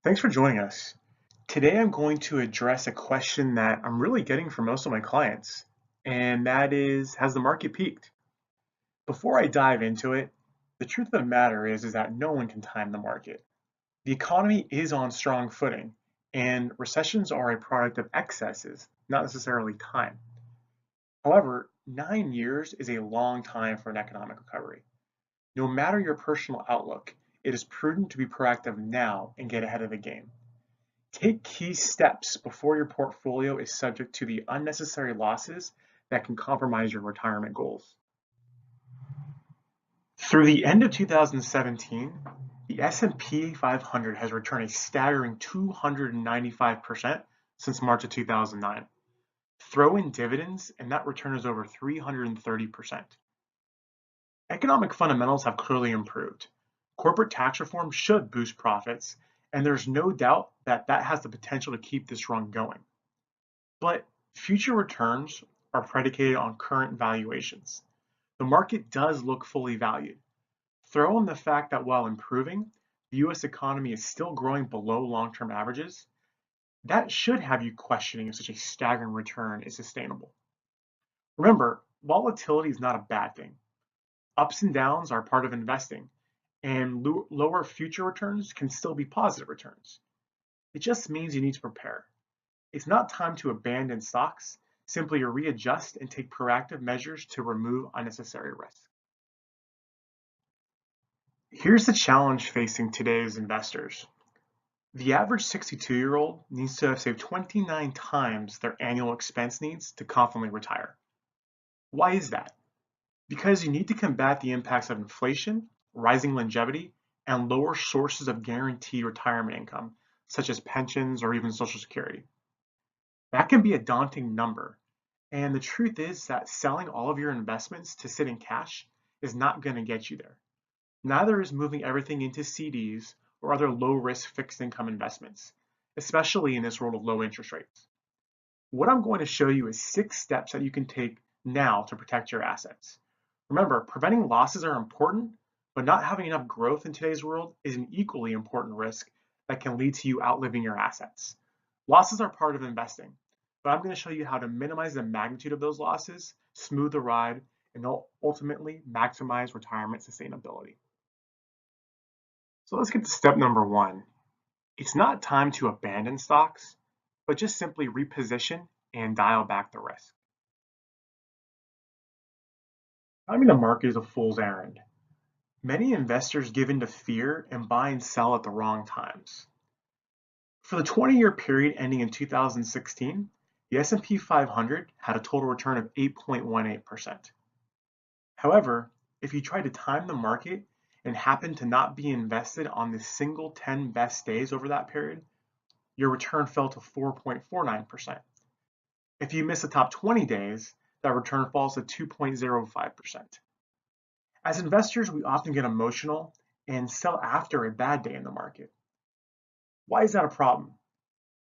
Thanks for joining us. Today I'm going to address a question that I'm really getting from most of my clients, and that is, has the market peaked? Before I dive into it, the truth of the matter is that no one can time the market. The economy is on strong footing, and recessions are a product of excesses, not necessarily time. However, 9 years is a long time for an economic recovery. No matter your personal outlook, it is prudent to be proactive now and get ahead of the game. Take key steps before your portfolio is subject to the unnecessary losses that can compromise your retirement goals. Through the end of 2017, the S&P 500 has returned a staggering 295% since March of 2009. Throw in dividends, and that return is over 330%. Economic fundamentals have clearly improved. Corporate tax reform should boost profits, and there's no doubt that that has the potential to keep this run going. But future returns are predicated on current valuations. The market does look fully valued. Throw in the fact that while improving, the US economy is still growing below long-term averages. That should have you questioning if such a staggering return is sustainable. Remember, volatility is not a bad thing. Ups and downs are part of investing, and lower future returns can still be positive returns. It just means you need to prepare. It's not time to abandon stocks, simply to readjust and take proactive measures to remove unnecessary risk. Here's the challenge facing today's investors. The average 62-year-old needs to have saved 29 times their annual expense needs to confidently retire. Why is that? Because you need to combat the impacts of inflation, rising longevity, and lower sources of guaranteed retirement income, such as pensions or even Social Security. That can be a daunting number, and the truth is that selling all of your investments to sit in cash is not going to get you there. Neither is moving everything into CDs or other low-risk fixed income investments, especially in this world of low interest rates. What I'm going to show you is 6 steps that you can take now to protect your assets. Remember, preventing losses are important, but not having enough growth in today's world is an equally important risk that can lead to you outliving your assets. Losses are part of investing, but I'm going to show you how to minimize the magnitude of those losses, smooth the ride, and ultimately maximize retirement sustainability. So let's get to step number 1. It's not time to abandon stocks, but just simply reposition and dial back the risk. Timing the market is a fool's errand. Many investors give in to fear and buy and sell at the wrong times. For the 20-year period ending in 2016, the S&P 500 had a total return of 8.18%. However, if you try to time the market and happen to not be invested on the single 10 best days over that period, your return fell to 4.49%. If you miss the top 20 days, that return falls to 2.05%. As investors, we often get emotional and sell after a bad day in the market. Why is that a problem?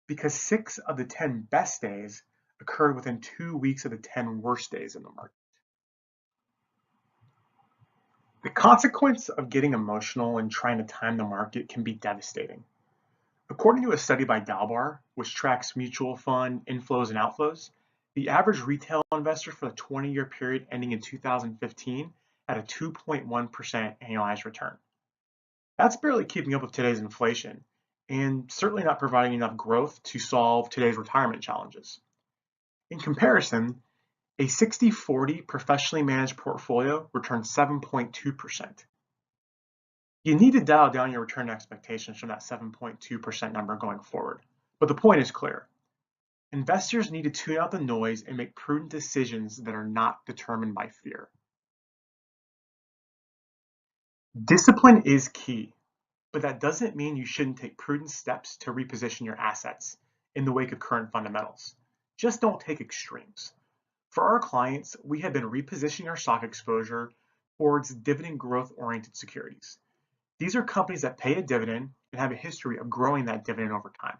Because 6 of the 10 best days occurred within 2 weeks of the 10 worst days in the market. The consequence of getting emotional and trying to time the market can be devastating. According to a study by Dalbar, which tracks mutual fund inflows and outflows, the average retail investor for the 20-year period ending in 2015 had a 2.1% annualized return. That's barely keeping up with today's inflation, and certainly not providing enough growth to solve today's retirement challenges. In comparison, a 60-40 professionally managed portfolio returned 7.2%. You need to dial down your return expectations from that 7.2% number going forward, but the point is clear. Investors need to tune out the noise and make prudent decisions that are not determined by fear. Discipline is key, but that doesn't mean you shouldn't take prudent steps to reposition your assets in the wake of current fundamentals. Just don't take extremes. For our clients, we have been repositioning our stock exposure towards dividend growth-oriented securities. These are companies that pay a dividend and have a history of growing that dividend over time.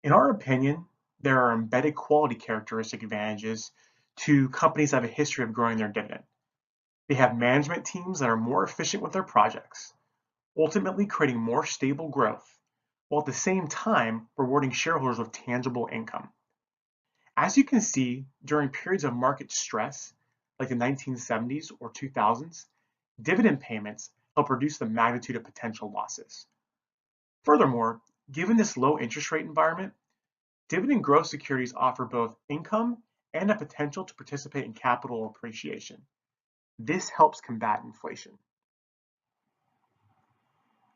In our opinion, there are embedded quality characteristic advantages to companies that have a history of growing their dividend. They have management teams that are more efficient with their projects, ultimately creating more stable growth, while at the same time rewarding shareholders with tangible income. As you can see, during periods of market stress, like the 1970s or 2000s, dividend payments help reduce the magnitude of potential losses. Furthermore, given this low interest rate environment, dividend growth securities offer both income and a potential to participate in capital appreciation. This helps combat inflation.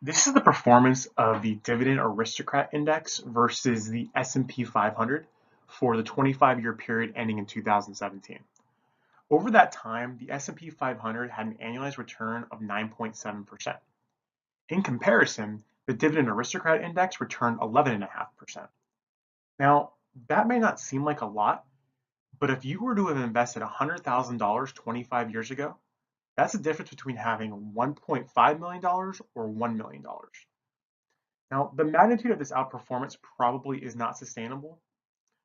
This is the performance of the Dividend Aristocrat Index versus the S&P 500 for the 25-year period ending in 2017. Over that time, the S&P 500 had an annualized return of 9.7%. In comparison, the Dividend Aristocrat Index returned 11.5%. Now, that may not seem like a lot, but if you were to have invested $100,000 25 years ago, that's the difference between having $1.5 million or $1 million. Now, the magnitude of this outperformance probably is not sustainable,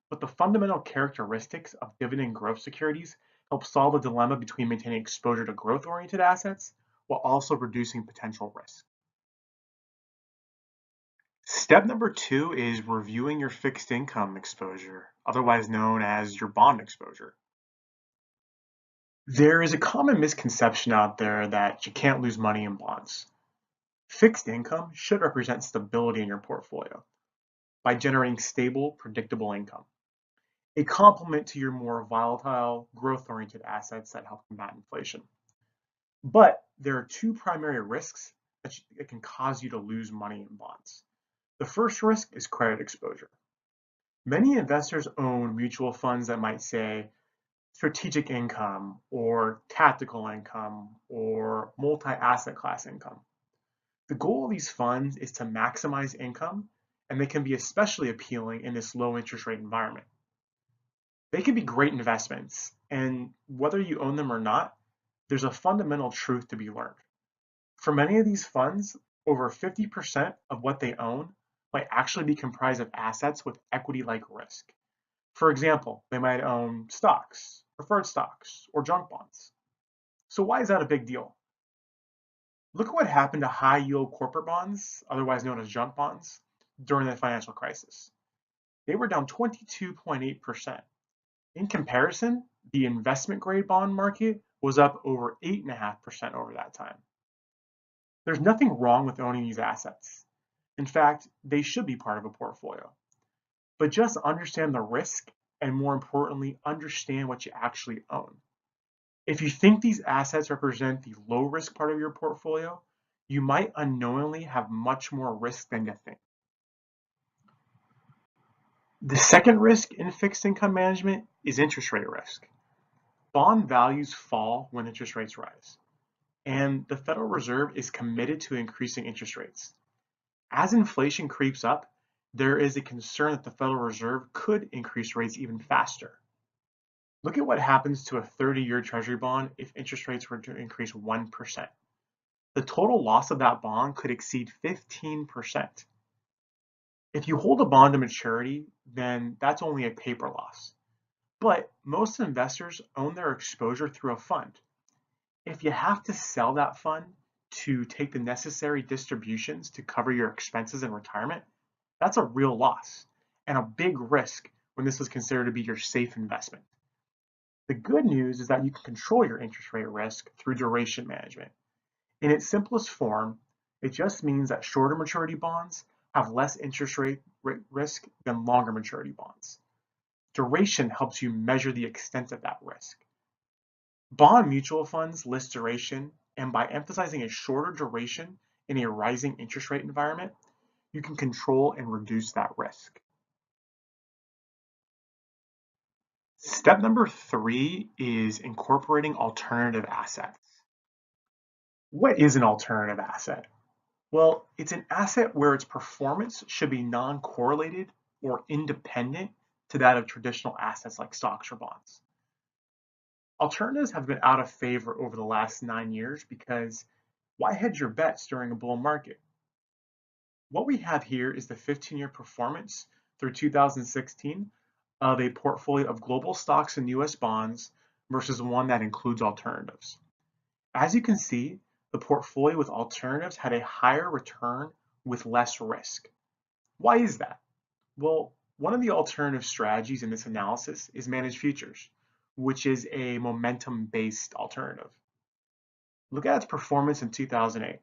but the fundamental characteristics of dividend growth securities help solve the dilemma between maintaining exposure to growth-oriented assets while also reducing potential risk. Step number 2 is reviewing your fixed income exposure, otherwise known as your bond exposure. There is a common misconception out there that you can't lose money in bonds. Fixed income should represent stability in your portfolio by generating stable, predictable income, a complement to your more volatile, growth-oriented assets that help combat inflation. But there are two primary risks that can cause you to lose money in bonds. The first risk is credit exposure. Many investors own mutual funds that might say strategic income or tactical income or multi-asset class income. The goal of these funds is to maximize income, and they can be especially appealing in this low interest rate environment. They can be great investments, and whether you own them or not, there's a fundamental truth to be learned. For many of these funds, over 50% of what they own might actually be comprised of assets with equity-like risk. For example, they might own stocks, preferred stocks, or junk bonds. So why is that a big deal? Look at what happened to high-yield corporate bonds, otherwise known as junk bonds, during the financial crisis. They were down 22.8%. In comparison, the investment-grade bond market was up over 8.5% over that time. There's nothing wrong with owning these assets. In fact, they should be part of a portfolio. But just understand the risk, and more importantly, understand what you actually own. If you think these assets represent the low risk part of your portfolio, you might unknowingly have much more risk than you think. The second risk in fixed income management is interest rate risk. Bond values fall when interest rates rise, and the Federal Reserve is committed to increasing interest rates. As inflation creeps up, there is a concern that the Federal Reserve could increase rates even faster. Look at what happens to a 30-year Treasury bond if interest rates were to increase 1%. The total loss of that bond could exceed 15%. If you hold a bond to maturity, then that's only a paper loss. But most investors own their exposure through a fund. If you have to sell that fund to take the necessary distributions to cover your expenses in retirement, that's a real loss and a big risk when this is considered to be your safe investment. The good news is that you can control your interest rate risk through duration management. In its simplest form, it just means that shorter maturity bonds have less interest rate risk than longer maturity bonds. Duration helps you measure the extent of that risk. Bond mutual funds list duration, and by emphasizing a shorter duration in a rising interest rate environment, you can control and reduce that risk. Step number 3 is incorporating alternative assets. What is an alternative asset? Well, it's an asset where its performance should be non-correlated or independent to that of traditional assets like stocks or bonds. Alternatives have been out of favor over the last 9 years because why hedge your bets during a bull market? What we have here is the 15-year performance through 2016 of a portfolio of global stocks and US bonds versus one that includes alternatives. As you can see, the portfolio with alternatives had a higher return with less risk. Why is that? Well, one of the alternative strategies in this analysis is managed futures, which is a momentum-based alternative. Look at its performance in 2008.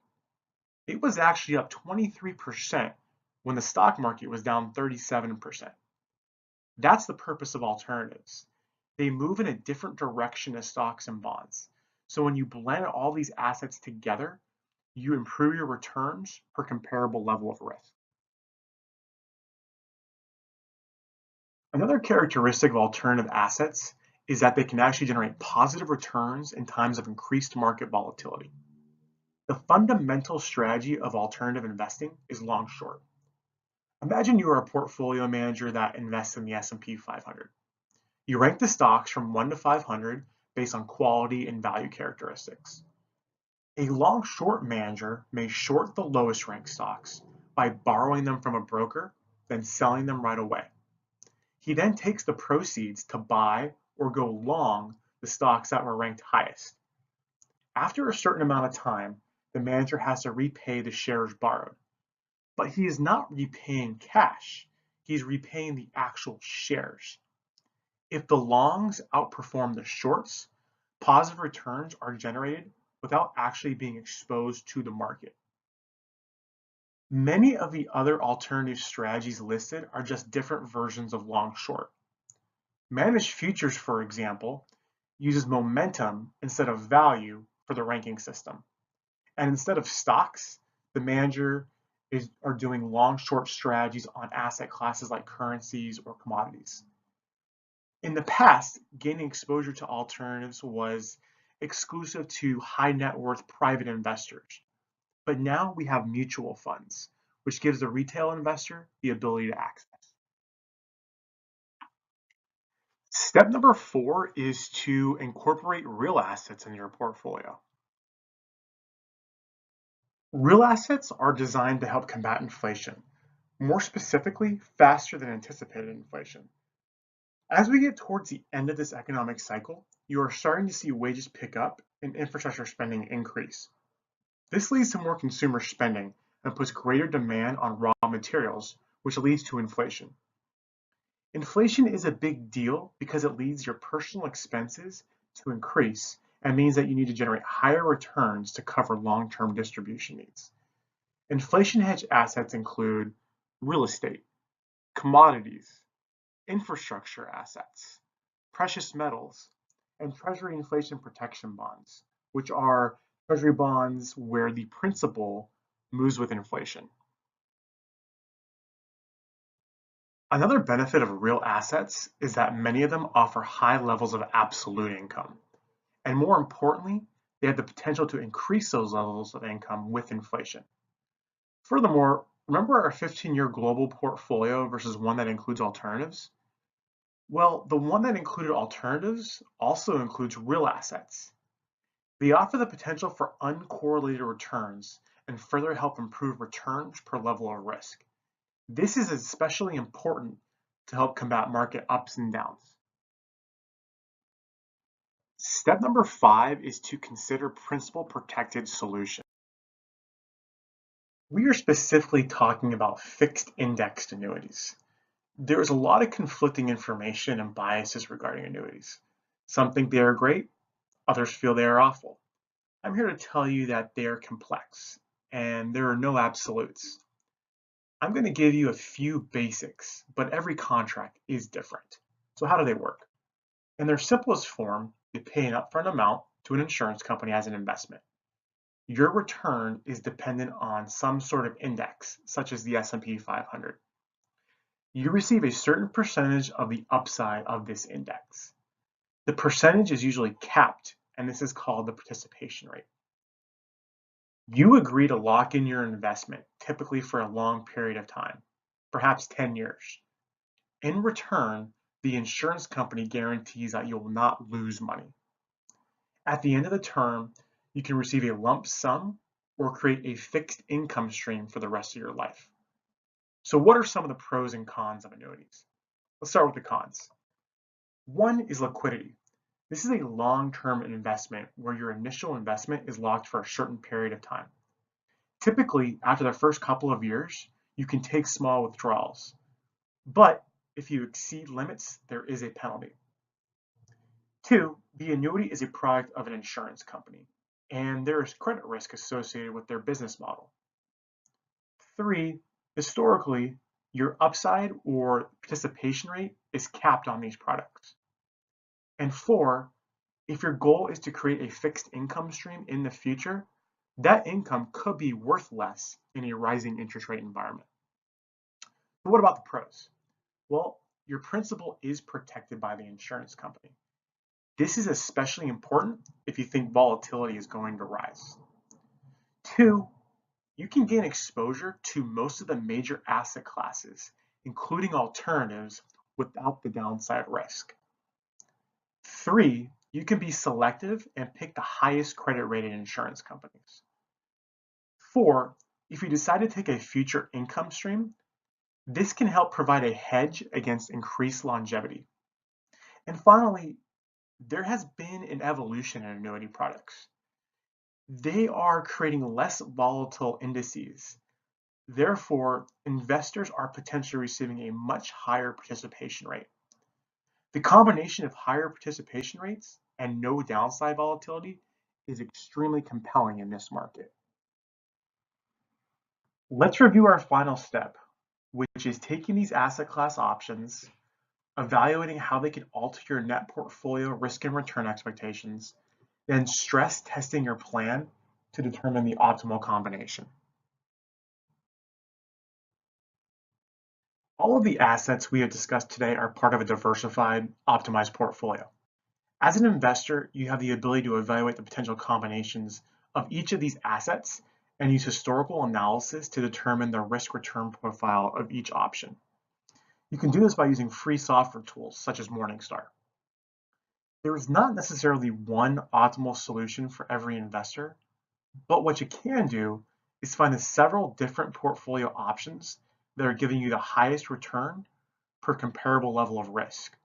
It was actually up 23% when the stock market was down 37%. That's the purpose of alternatives. They move in a different direction as stocks and bonds. So when you blend all these assets together, you improve your returns per comparable level of risk. Another characteristic of alternative assets is that they can actually generate positive returns in times of increased market volatility. The fundamental strategy of alternative investing is long short. Imagine you are a portfolio manager that invests in the S&P 500. You rank the stocks from 1 to 500 based on quality and value characteristics. A long short manager may short the lowest ranked stocks by borrowing them from a broker, then selling them right away. He then takes the proceeds to buy or go long the stocks that were ranked highest. After a certain amount of time, the manager has to repay the shares borrowed. But he is not repaying cash, he's repaying the actual shares. If the longs outperform the shorts, positive returns are generated without actually being exposed to the market. Many of the other alternative strategies listed are just different versions of long short. Managed futures, for example, uses momentum instead of value for the ranking system. And instead of stocks, the manager are doing long short strategies on asset classes like currencies or commodities. In the past, gaining exposure to alternatives was exclusive to high net worth private investors. But now we have mutual funds, which gives the retail investor the ability to access. Step number 4 is to incorporate real assets in your portfolio. Real assets are designed to help combat inflation, more specifically, faster than anticipated inflation. As we get towards the end of this economic cycle, you are starting to see wages pick up and infrastructure spending increase. This leads to more consumer spending and puts greater demand on raw materials, which leads to inflation. Inflation is a big deal because it leads your personal expenses to increase and means that you need to generate higher returns to cover long-term distribution needs. Inflation hedge assets include real estate, commodities, infrastructure assets, precious metals, and Treasury inflation protection bonds, which are Treasury bonds where the principal moves with inflation. Another benefit of real assets is that many of them offer high levels of absolute income. And more importantly, they have the potential to increase those levels of income with inflation. Furthermore, remember our 15-year global portfolio versus one that includes alternatives? Well, the one that included alternatives also includes real assets. They offer the potential for uncorrelated returns and further help improve returns per level of risk. This is especially important to help combat market ups and downs. Step number 5 is to consider principal protected solutions. We are specifically talking about fixed indexed annuities. There is a lot of conflicting information and biases regarding annuities. Some think they are great, others feel they are awful. I'm here to tell you that they are complex and there are no absolutes. I'm going to give you a few basics, but every contract is different. So how do they work? In their simplest form, you pay an upfront amount to an insurance company as an investment. Your return is dependent on some sort of index, such as the S&P 500. You receive a certain percentage of the upside of this index. The percentage is usually capped, and this is called the participation rate. You agree to lock in your investment, typically for a long period of time, perhaps 10 years. In return, the insurance company guarantees that you will not lose money. At the end of the term, you can receive a lump sum or create a fixed income stream for the rest of your life. So what are some of the pros and cons of annuities? Let's start with the cons. One is liquidity. This is a long-term investment where your initial investment is locked for a certain period of time. Typically, after the first couple of years, you can take small withdrawals. But if you exceed limits, there is a penalty. 2, the annuity is a product of an insurance company, and there is credit risk associated with their business model. 3, historically, your upside or participation rate is capped on these products. And 4, if your goal is to create a fixed income stream in the future, that income could be worth less in a rising interest rate environment. But what about the pros? Well, your principal is protected by the insurance company. This is especially important if you think volatility is going to rise. 2, you can gain exposure to most of the major asset classes, including alternatives, without the downside risk. 3, you can be selective and pick the highest credit rated insurance companies. 4, if you decide to take a future income stream, this can help provide a hedge against increased longevity. And finally, there has been an evolution in annuity products. They are creating less volatile indices. Therefore, investors are potentially receiving a much higher participation rate. The combination of higher participation rates and no downside volatility is extremely compelling in this market. Let's review our final step, which is taking these asset class options, evaluating how they can alter your net portfolio risk and return expectations, then stress testing your plan to determine the optimal combination. All of the assets we have discussed today are part of a diversified, optimized portfolio. As an investor, you have the ability to evaluate the potential combinations of each of these assets and use historical analysis to determine the risk-return profile of each option. You can do this by using free software tools such as Morningstar. There is not necessarily one optimal solution for every investor, but what you can do is find the several different portfolio options that are giving you the highest return per comparable level of risk,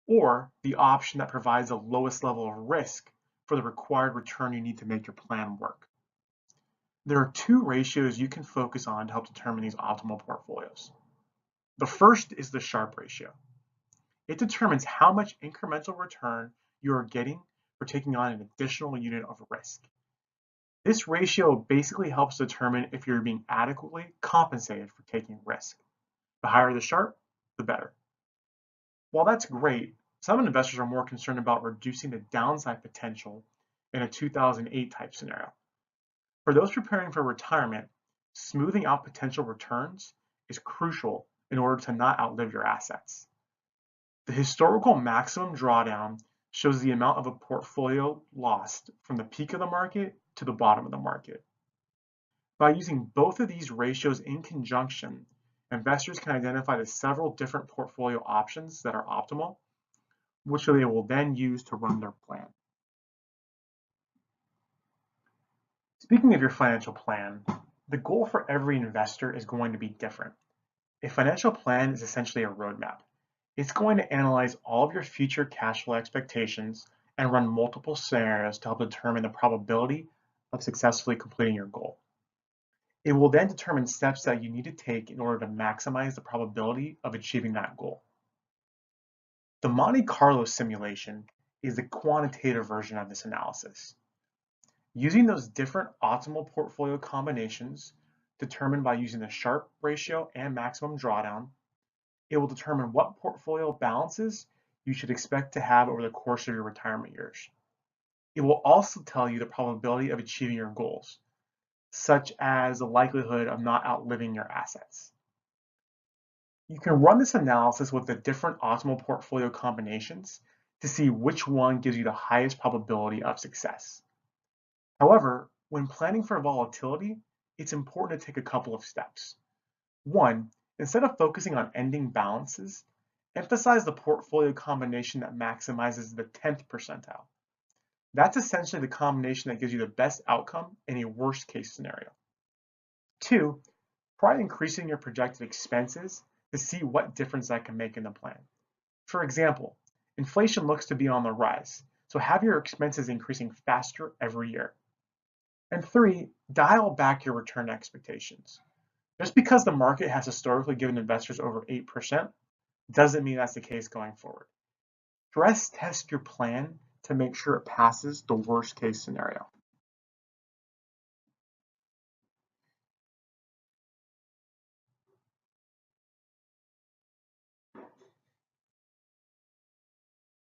or the option that provides the lowest level of risk for the required return you need to make your plan work. There are 2 ratios you can focus on to help determine these optimal portfolios. The first is the Sharpe ratio. It determines how much incremental return you are getting for taking on an additional unit of risk. This ratio basically helps determine if you're being adequately compensated for taking risk. The higher the Sharpe, the better. While that's great, some investors are more concerned about reducing the downside potential in a 2008 type scenario. For those preparing for retirement, smoothing out potential returns is crucial in order to not outlive your assets. The historical maximum drawdown shows the amount of a portfolio lost from the peak of the market to the bottom of the market. By using both of these ratios in conjunction, investors can identify the several different portfolio options that are optimal, which they will then use to run their plan. Speaking of your financial plan, the goal for every investor is going to be different. A financial plan is essentially a roadmap. It's going to analyze all of your future cash flow expectations and run multiple scenarios to help determine the probability of successfully completing your goal. It will then determine steps that you need to take in order to maximize the probability of achieving that goal. The Monte Carlo simulation is the quantitative version of this analysis. Using those different optimal portfolio combinations determined by using the Sharpe ratio and maximum drawdown, it will determine what portfolio balances you should expect to have over the course of your retirement years. It will also tell you the probability of achieving your goals, such as the likelihood of not outliving your assets. You can run this analysis with the different optimal portfolio combinations to see which one gives you the highest probability of success. However, when planning for volatility, it's important to take a couple of steps. 1, instead of focusing on ending balances, emphasize the portfolio combination that maximizes the 10th percentile. That's essentially the combination that gives you the best outcome in a worst case scenario. 2, try increasing your projected expenses to see what difference that can make in the plan. For example, inflation looks to be on the rise, so have your expenses increasing faster every year. And 3, dial back your return expectations. Just because the market has historically given investors over 8% doesn't mean that's the case going forward. Stress test your plan to make sure it passes the worst case scenario.